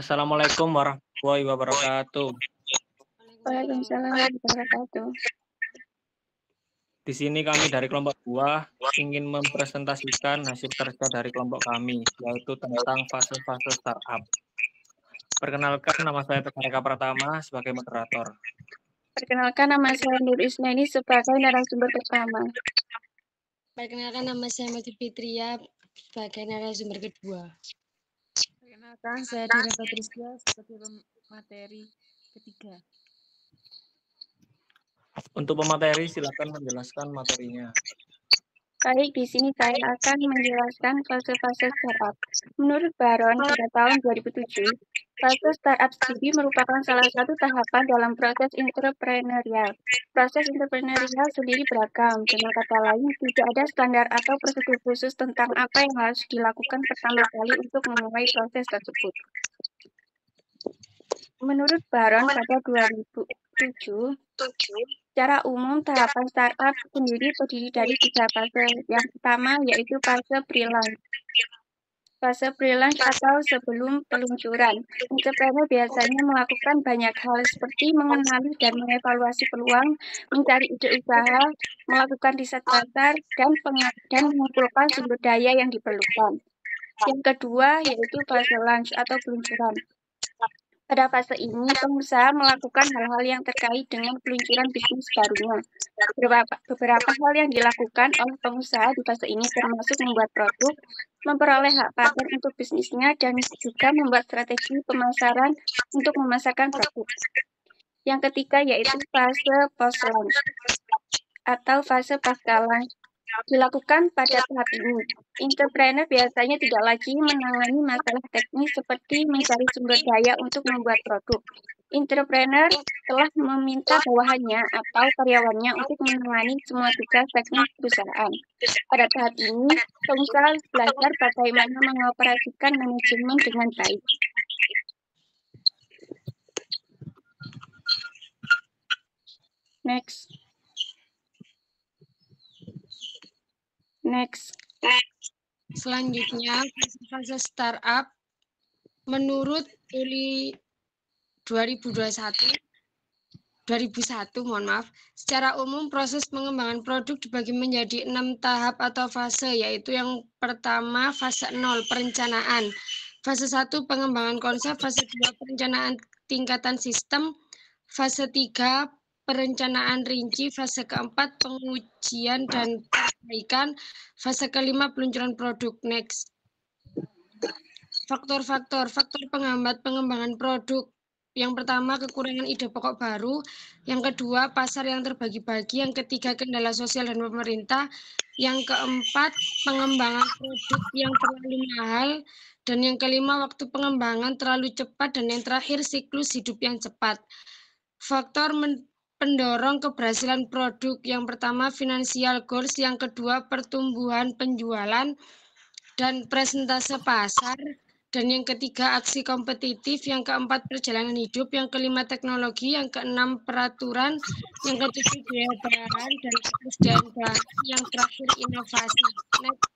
Assalamualaikum warahmatullahi wabarakatuh. Waalaikumsalam warahmatullahi wabarakatuh. Di sini kami dari kelompok 2 ingin mempresentasikan hasil kerja dari kelompok kami, yaitu tentang fase-fase startup. Perkenalkan, nama saya Tegar Eka Pratama sebagai moderator. Perkenalkan, nama saya Nur Isnaini sebagai narasumber pertama. Perkenalkan, nama saya Mati Fitria sebagai narasumber kedua. Perkenalkan, saya Dina Patricia sebagai pemateri ketiga. Untuk pemateri, silakan menjelaskan materinya. Baik, di sini saya akan menjelaskan fase-fase startup. Menurut Baron, pada tahun 2007, fase startup studi merupakan salah satu tahapan dalam proses entrepreneurial. Proses entrepreneurial sendiri beragam, dengan kata lain, tidak ada standar atau prosedur khusus tentang apa yang harus dilakukan pertama kali untuk memulai proses tersebut. Menurut Baron, pada 2007, secara umum tahapan startup sendiri terdiri dari 3 fase. Yang pertama yaitu fase pre-launch. Fase pre-launch atau sebelum peluncuran. Entrepreneur biasanya melakukan banyak hal seperti mengenali dan mengevaluasi peluang, mencari ide usaha, melakukan riset pasar, dan mengumpulkan sumber daya yang diperlukan. Yang kedua yaitu fase launch atau peluncuran. Pada fase ini, pengusaha melakukan hal-hal yang terkait dengan peluncuran bisnis barunya. Beberapa hal yang dilakukan oleh pengusaha di fase ini termasuk membuat produk, memperoleh hak paten untuk bisnisnya, dan juga membuat strategi pemasaran untuk memasarkan produk. Yang ketiga yaitu fase post-launch atau fase pasca launch. Dilakukan pada tahap ini, entrepreneur biasanya tidak lagi menangani masalah teknis seperti mencari sumber daya untuk membuat produk. Entrepreneur telah meminta bawahannya atau karyawannya untuk menangani semua tugas teknis perusahaan. Pada tahap ini, pengusaha belajar bagaimana mengoperasikan manajemen dengan baik. Next. Selanjutnya, fase startup menurut Juli 2001, secara umum proses pengembangan produk dibagi menjadi 6 tahap atau fase, yaitu yang pertama fase 0, perencanaan. Fase 1, pengembangan konsep. Fase 2, perencanaan tingkatan sistem. Fase 3, perencanaan rinci. Fase keempat, pengujian dan perbaikan. Fase kelima, peluncuran produk. Next. Faktor penghambat pengembangan produk. Yang pertama, kekurangan ide pokok baru. Yang kedua, pasar yang terbagi-bagi. Yang ketiga, kendala sosial dan pemerintah. Yang keempat, pengembangan produk yang terlalu mahal. Dan yang kelima, waktu pengembangan terlalu cepat. Dan yang terakhir, siklus hidup yang cepat. Faktor pendorong keberhasilan produk. Yang pertama, financial goals. Yang kedua, pertumbuhan penjualan dan presentase pasar. Dan yang ketiga, aksi kompetitif. Yang keempat, perjalanan hidup. Yang kelima, teknologi. Yang keenam, peraturan. Yang ketujuh, biaya bahan dan ketersediaan bahan. Yang terakhir, inovasi. Next.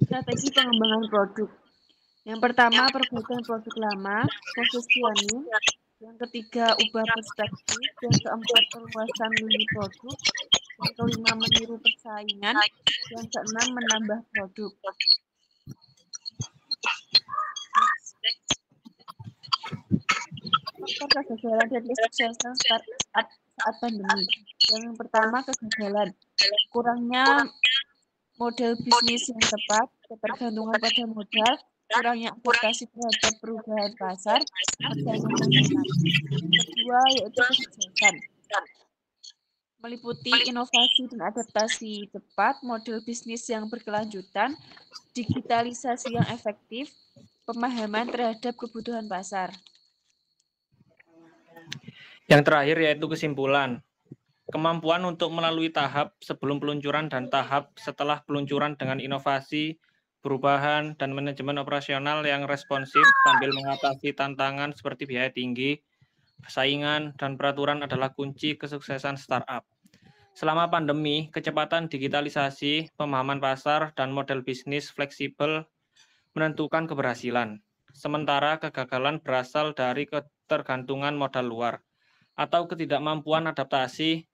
Strategi pengembangan produk. Yang pertama, perbaikan produk lama, positioning. Yang ketiga, ubah perspektif. Yang keempat, perluasan lini produk. Yang kelima, meniru persaingan. Yang keenam, menambah produk. Faktor kegagalan dan kesuksesan startup saat pandemi. Yang pertama, kegagalan. Kurangnya model bisnis yang tepat, ketergantungan pada modal, kurangnya adaptasi terhadap perubahan pasar, persaingan yang ketat. Kedua, yaitu kesuksesan. Meliputi inovasi dan adaptasi cepat, model bisnis yang berkelanjutan, digitalisasi yang efektif, pemahaman terhadap kebutuhan pasar. Yang terakhir yaitu kesimpulan. Kemampuan untuk melalui tahap sebelum peluncuran dan tahap setelah peluncuran dengan inovasi, perubahan, dan manajemen operasional yang responsif sambil mengatasi tantangan seperti biaya tinggi, persaingan, dan peraturan adalah kunci kesuksesan startup. Selama pandemi, kecepatan digitalisasi, pemahaman pasar, dan model bisnis fleksibel menentukan keberhasilan, sementara kegagalan berasal dari ketergantungan modal luar atau ketidakmampuan adaptasi.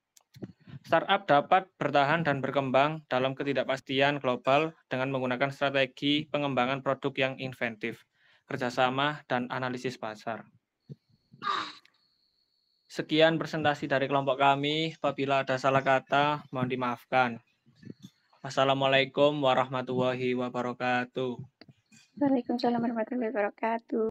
Startup dapat bertahan dan berkembang dalam ketidakpastian global dengan menggunakan strategi pengembangan produk yang inventif, kerjasama, dan analisis pasar. Sekian presentasi dari kelompok kami. Apabila ada salah kata, mohon dimaafkan. Wassalamualaikum warahmatullahi wabarakatuh. Waalaikumsalam warahmatullahi wabarakatuh.